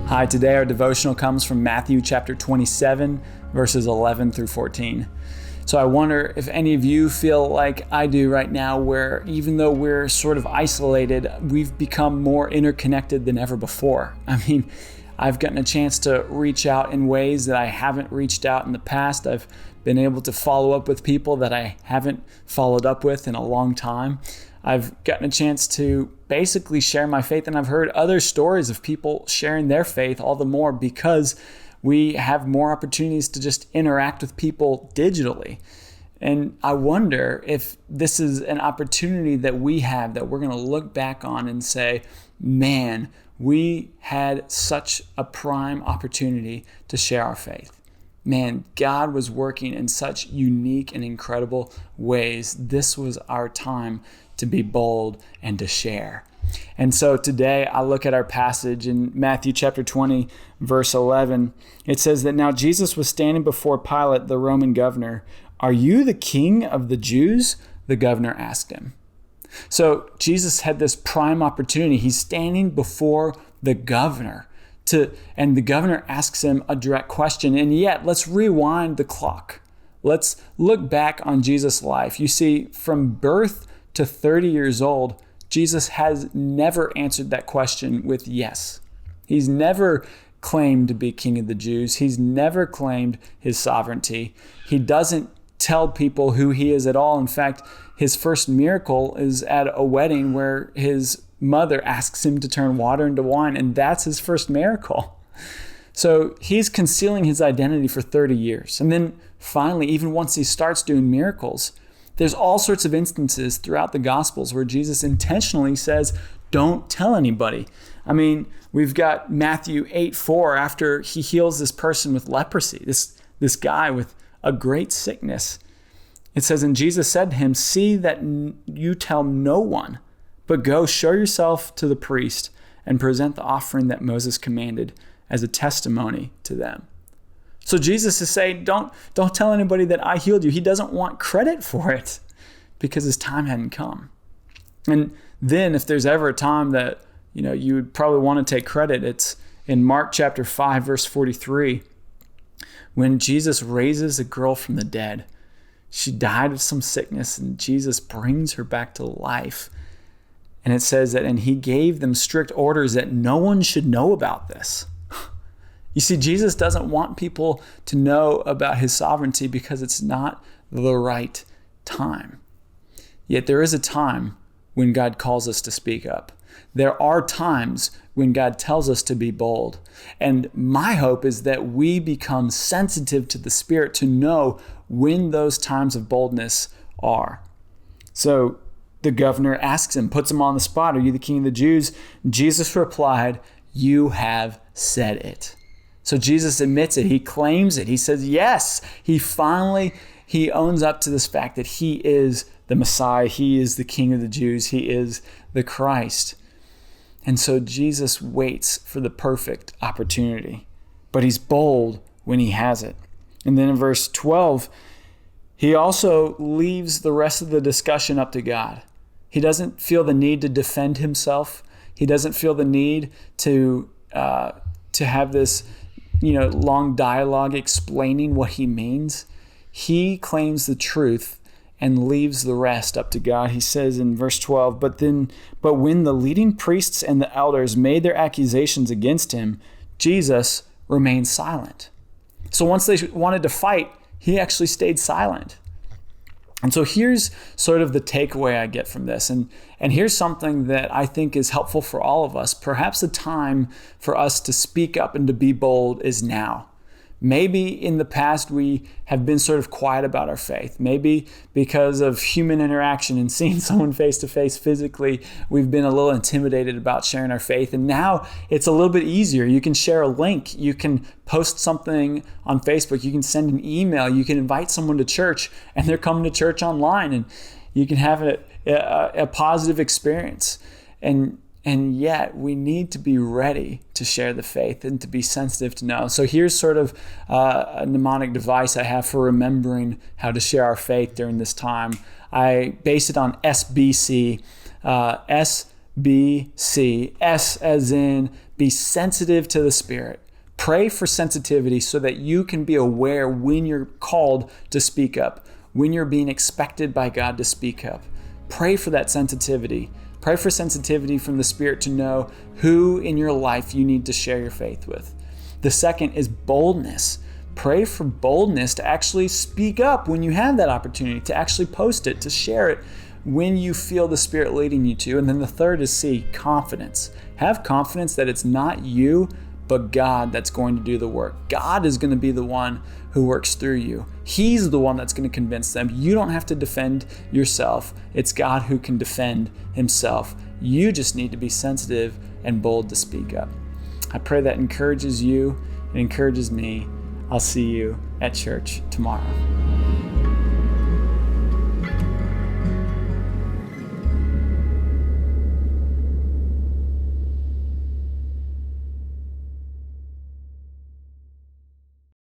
Hi, today our devotional comes from Matthew chapter 27, verses 11 through 14. So I wonder if any of you feel like I do right now, where even though we're sort of isolated, we've become more interconnected than ever before. I've gotten a chance to reach out in ways that I haven't reached out in the past. I've been able to follow up with people that I haven't followed up with in a long time. I've gotten a chance to basically share my faith, and I've heard other stories of people sharing their faith all the more because we have more opportunities to just interact with people digitally. And I wonder if this is an opportunity that we have that we're going to look back on and say, man, we had such a prime opportunity to share our faith. Man, God was working in such unique and incredible ways. This was our time to be bold and to share. And so today I look at our passage in Matthew chapter 20, verse 11. It says that now Jesus was standing before Pilate, the Roman governor. "Are you the king of the Jews?" the governor asked him. So Jesus had this prime opportunity. He's standing before the governor and the governor asks him a direct question. And yet, let's rewind the clock. Let's look back on Jesus' life. You see, from birth to 30 years old, Jesus has never answered that question with yes. He's never claimed to be king of the Jews. He's never claimed his sovereignty. He doesn't tell people who he is at all. In fact, his first miracle is at a wedding where his mother asks him to turn water into wine, and that's his first miracle. So he's concealing his identity for 30 years. And then finally, even once he starts doing miracles, there's all sorts of instances throughout the Gospels where Jesus intentionally says, don't tell anybody. We've got Matthew 8:4 after he heals this person with leprosy, this guy with a great sickness. It says, and Jesus said to him, "See that you tell no one, but go show yourself to the priest and present the offering that Moses commanded as a testimony to them." So Jesus is saying, don't tell anybody that I healed you. He doesn't want credit for it because his time hadn't come. And then if there's ever a time that you would probably want to take credit, it's in Mark chapter 5, verse 43, when Jesus raises a girl from the dead. She died of some sickness, and Jesus brings her back to life. And it says that, and he gave them strict orders that no one should know about this. You see, Jesus doesn't want people to know about his sovereignty because it's not the right time. Yet there is a time when God calls us to speak up. There are times when God tells us to be bold. And my hope is that we become sensitive to the Spirit to know when those times of boldness are. So the governor asks him, puts him on the spot, "Are you the king of the Jews?" Jesus replied, "You have said it." So Jesus admits it. He claims it. He says, yes. He owns up to this fact that he is the Messiah. He is the King of the Jews. He is the Christ. And so Jesus waits for the perfect opportunity, but he's bold when he has it. And then in verse 12, he also leaves the rest of the discussion up to God. He doesn't feel the need to defend himself. He doesn't feel the need to have this long dialogue explaining what he means. He claims the truth and leaves the rest up to God. He says in verse 12, but when the leading priests and the elders made their accusations against him, Jesus remained silent. So once they wanted to fight, he actually stayed silent. And so here's sort of the takeaway I get from this. And here's something that I think is helpful for all of us. Perhaps the time for us to speak up and to be bold is now. Maybe in the past we have been sort of quiet about our faith. Maybe because of human interaction and seeing someone face to face physically, we've been a little intimidated about sharing our faith. And now it's a little bit easier. You can share a link. You can post something on Facebook. You can send an email. You can invite someone to church and they're coming to church online, and you can have a positive experience. And yet we need to be ready to share the faith and to be sensitive to know. So here's sort of a mnemonic device I have for remembering how to share our faith during this time. I base it on SBC. S B, C. S as in be sensitive to the Spirit. Pray for sensitivity so that you can be aware when you're called to speak up, when you're being expected by God to speak up. Pray for that sensitivity. Pray for sensitivity from the Spirit to know who in your life you need to share your faith with. The second is boldness. Pray for boldness to actually speak up when you have that opportunity, to actually post it, to share it when you feel the Spirit leading you to. And then the third is C, confidence. Have confidence that it's not you, but God that's going to do the work. God is going to be the one who works through you. He's the one that's going to convince them. You don't have to defend yourself. It's God who can defend himself. You just need to be sensitive and bold to speak up. I pray that encourages you. It encourages me. I'll see you at church tomorrow.